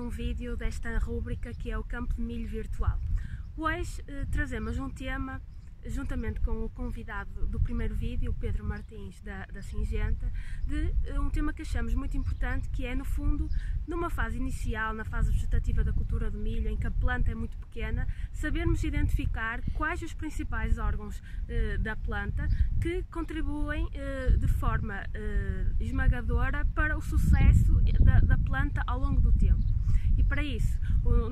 um vídeo desta rúbrica que é o Campo de Milho Virtual. Hoje trazemos um tema, juntamente com o convidado do primeiro vídeo, o Pedro Martins da Singenta, de um tema que achamos muito importante, que é, no fundo, numa fase inicial, na fase vegetativa da cultura do milho, em que a planta é muito pequena, sabermos identificar quais os principais órgãos da planta que contribuem de forma esmagadora para o sucesso da planta ao longo do tempo. E para isso, o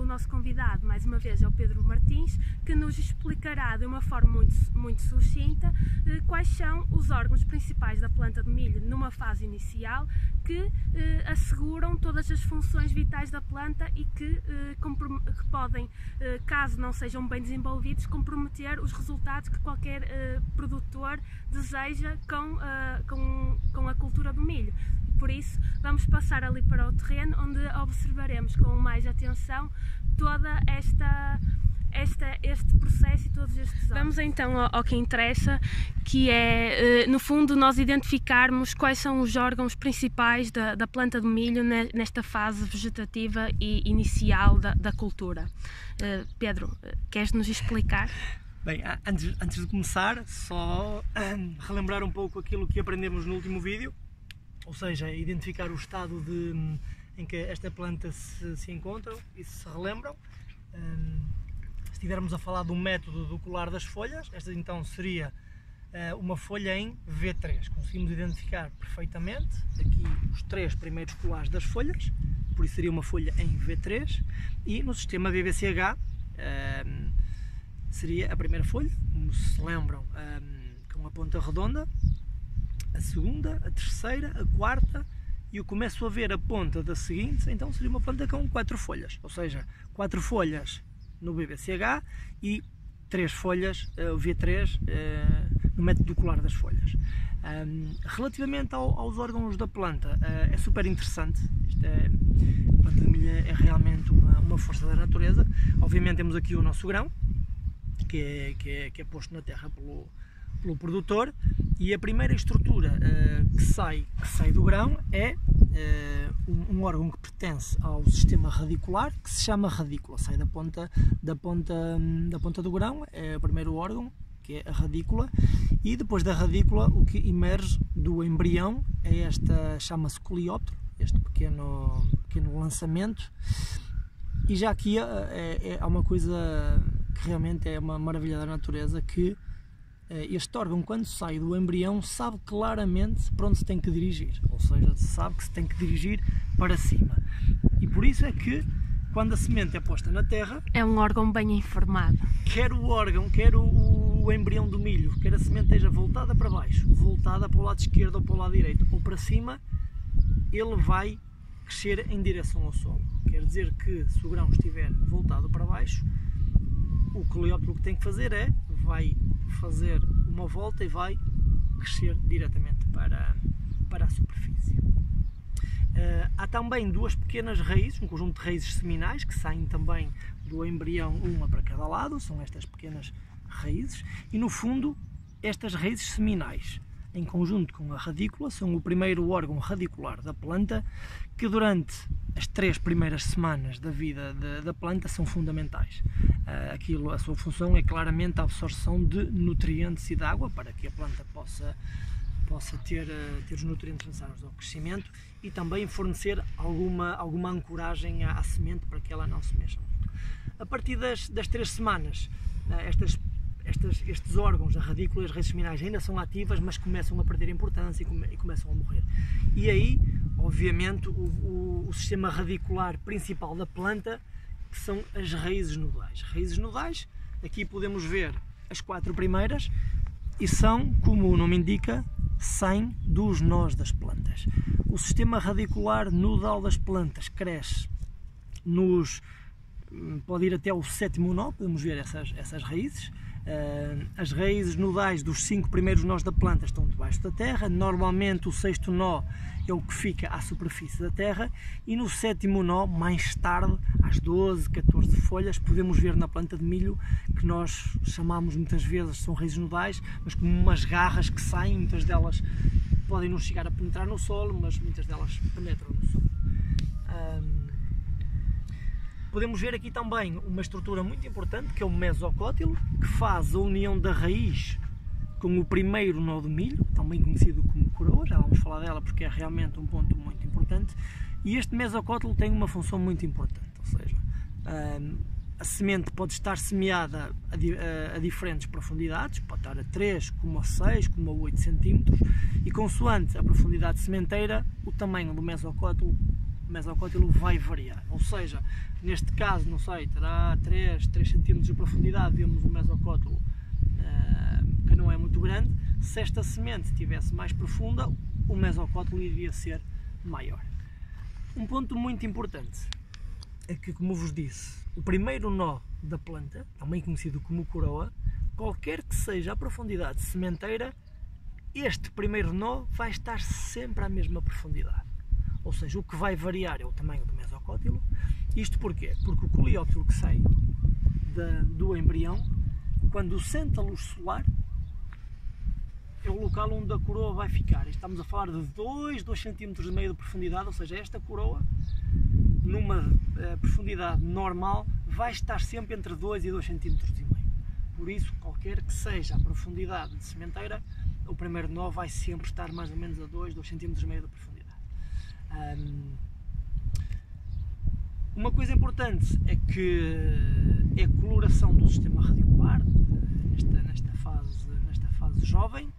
nosso convidado, mais uma vez, é o Pedro Martins, que nos explicará de uma forma muito sucinta quais são os órgãos principais da planta de milho numa fase inicial que asseguram todas as funções vitais da planta e que podem, caso não sejam bem desenvolvidos, comprometer os resultados que qualquer produtor deseja com a cultura do milho. Por isso, vamos passar ali para o terreno, onde observaremos com mais atenção toda este processo e todos estes órgãos. Vamos então ao que interessa, que é, no fundo, nós identificarmos quais são os órgãos principais da planta do milho nesta fase vegetativa e inicial da cultura. Pedro, queres nos explicar? Bem, antes de começar, só relembrar um pouco aquilo que aprendemos no último vídeo, ou seja, identificar o estado em que esta planta se encontra e se relembram. Se estivermos a falar do método do colar das folhas, esta então seria uma folha em V3. Conseguimos identificar perfeitamente aqui os 3 primeiros colares das folhas, por isso seria uma folha em V3, e no sistema BBCH seria a primeira folha, como se lembram, com a ponta redonda, a segunda, a terceira, a quarta, e eu começo a ver a ponta da seguinte, então seria uma planta com 4 folhas, ou seja, 4 folhas no BBCH e 3 folhas, V3, no método do colar das folhas. Relativamente aos órgãos da planta, é super interessante. A planta de milho é realmente uma força da natureza. Obviamente temos aqui o nosso grão, que é posto na terra pelo produtor, e a primeira estrutura que sai do grão é um órgão que pertence ao sistema radicular, que se chama radícula, sai da ponta do grão, é o primeiro órgão, que é a radícula, e depois da radícula o que emerge do embrião é chama-se coleóptero, este pequeno lançamento. E já aqui há uma coisa que realmente é uma maravilha da natureza, que este órgão, quando sai do embrião, sabe claramente para onde se tem que dirigir, ou seja, sabe que se tem que dirigir para cima. E por isso é que, quando a semente é posta na terra, é um órgão bem informado. Quer o órgão, quer o embrião do milho, quer a semente esteja voltada para baixo, voltada para o lado esquerdo ou para o lado direito, ou para cima, ele vai crescer em direção ao solo. Quer dizer que, se o grão estiver voltado para baixo, o coleóptero que tem que fazer vai fazer uma volta e vai crescer diretamente para a superfície. Há também 2 pequenas raízes, um conjunto de raízes seminais que saem também do embrião, uma para cada lado, são estas pequenas raízes, e no fundo estas raízes seminais, em conjunto com a radícula, são o primeiro órgão radicular da planta, que durante as 3 primeiras semanas da vida da planta são fundamentais. A sua função é claramente a absorção de nutrientes e de água, para que a planta possa ter os nutrientes necessários ao crescimento, e também fornecer alguma ancoragem à semente para que ela não se mexa muito. A partir das 3 semanas, estes órgãos, a radícula e as raízes seminais, ainda são ativas, mas começam a perder importância e começam a morrer. E aí, obviamente, o sistema radicular principal da planta, que são as raízes nodais. Raízes nodais, aqui podemos ver as 4 primeiras, e são, como o nome indica, saem dos nós das plantas. O sistema radicular nodal das plantas cresce pode ir até o 7º nó, podemos ver essas raízes. As raízes nodais dos 5 primeiros nós da planta estão debaixo da terra. Normalmente o 6º nó é o que fica à superfície da terra, e no 7º nó, mais tarde, às 12, 14 folhas, podemos ver na planta de milho, que nós chamamos muitas vezes, são raízes nodais, mas como umas garras que saem, muitas delas podem não chegar a penetrar no solo, mas muitas delas penetram no solo. Podemos ver aqui também uma estrutura muito importante, que é o mesocótilo, que faz a união da raiz com o primeiro nó do milho, também conhecido como coroa. Já vamos falar dela porque é realmente um ponto muito importante. E este mesocótilo tem uma função muito importante, ou seja, a semente pode estar semeada a diferentes profundidades, pode estar a 3, como a 6, como a 8 cm, e consoante a profundidade sementeira, o tamanho do mesocótilo vai variar. Ou seja, neste caso, não sei, terá 3 cm de profundidade, vemos um mesocótilo que não é muito grande. Se esta semente estivesse mais profunda, o mesocótilo iria ser maior. Um ponto muito importante é que, como vos disse, o primeiro nó da planta, também conhecido como coroa, qualquer que seja a profundidade sementeira, este primeiro nó vai estar sempre à mesma profundidade. Ou seja, o que vai variar é o tamanho do mesocótilo. Isto porquê? Porque o coleóptilo que sai do embrião, quando sente a luz solar, é o local onde a coroa vai ficar. Estamos a falar de 2,5 cm de profundidade, ou seja, esta coroa, numa profundidade normal, vai estar sempre entre 2 e 2,5 cm. Por isso, qualquer que seja a profundidade de sementeira, o primeiro nó vai sempre estar mais ou menos a 2,5 cm de profundidade. Uma coisa importante é que é a coloração do sistema radicular nesta fase jovem,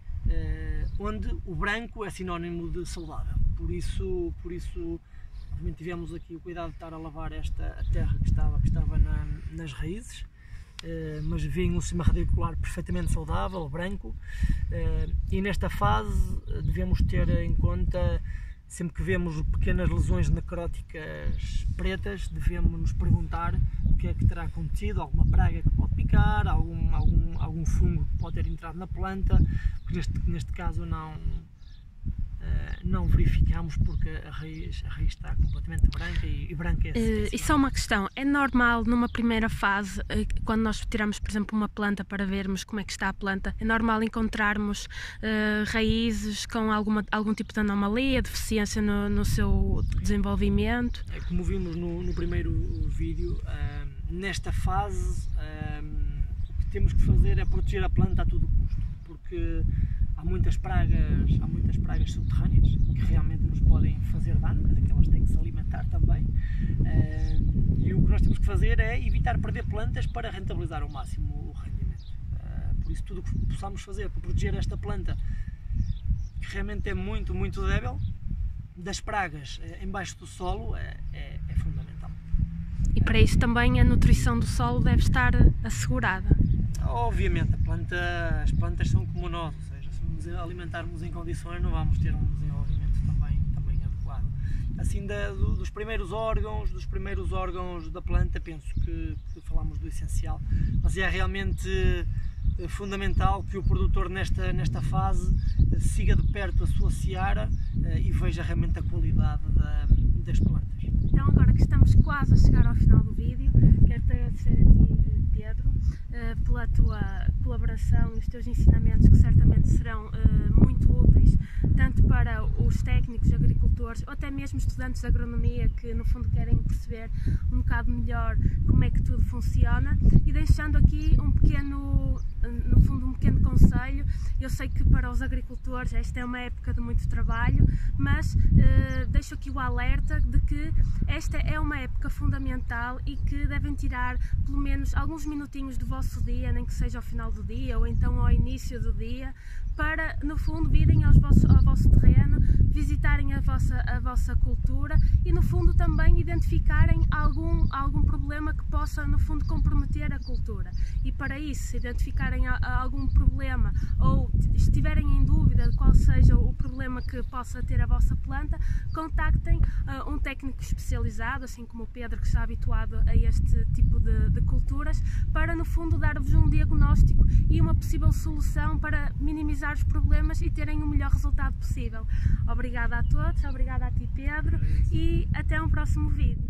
onde o branco é sinónimo de saudável. Por isso obviamente tivemos aqui o cuidado de estar a lavar a terra que estava nas raízes, mas vem um sistema radicular perfeitamente saudável, branco, e nesta fase devemos ter em conta, sempre que vemos pequenas lesões necróticas pretas, devemos nos perguntar o que é que terá acontecido, alguma praga que pode picar, algum fungo que pode ter entrado na planta, porque neste caso não verificamos, porque a raiz está completamente branca e branca é E só uma questão, é normal numa primeira fase, quando nós tiramos, por exemplo, uma planta para vermos como é que está a planta, é normal encontrarmos raízes com algum tipo de anomalia, deficiência no seu desenvolvimento? Como vimos no primeiro vídeo, nesta fase o que temos que fazer é proteger a planta a todo custo, porque há muitas pragas subterrâneas que realmente nos podem fazer dano, mas elas têm que se alimentar também, e o que nós temos que fazer é evitar perder plantas para rentabilizar ao máximo o rendimento. Por isso, tudo o que possamos fazer para proteger esta planta, que realmente é muito, muito débil, das pragas embaixo do solo, é fundamental. E para isso também a nutrição do solo deve estar assegurada? Obviamente, as plantas são como nós, ou seja, se nos alimentarmos em condições, não vamos ter um desenvolvimento também adequado. Assim, dos primeiros órgãos da planta, penso que falamos do essencial, mas é realmente fundamental que o produtor nesta fase siga de perto a sua seara e veja realmente a qualidade das plantas. Então, agora que estamos quase a chegar ao final do vídeo, quero agradecer a ti, Pedro, pela tua colaboração e os teus ensinamentos, que certamente serão muito úteis, tanto para os técnicos, agricultores, ou até mesmo estudantes de agronomia que no fundo querem perceber um bocado melhor como é que tudo funciona, e deixando aqui um pequeno conselho. Eu sei que para os agricultores esta é uma época de muito trabalho, mas deixo aqui o alerta de que esta é uma época fundamental e que devem tirar pelo menos alguns minutinhos do vosso dia, nem que seja ao final do dia ou então ao início do dia, para no fundo virem ao vosso terreno, visitarem a vossa cultura e no fundo também identificarem algum problema que possa no fundo comprometer a cultura. E para isso, se identificarem algum problema ou estiverem em dúvida de qual seja o problema que possa ter a vossa planta, contactem um técnico especializado, assim como o Pedro, que está habituado a este tipo de culturas, para no fundo dar-vos um diagnóstico e uma possível solução para minimizar os problemas e terem o melhor resultado possível. Obrigada a todos, obrigada a ti, Pedro, e até um próximo vídeo.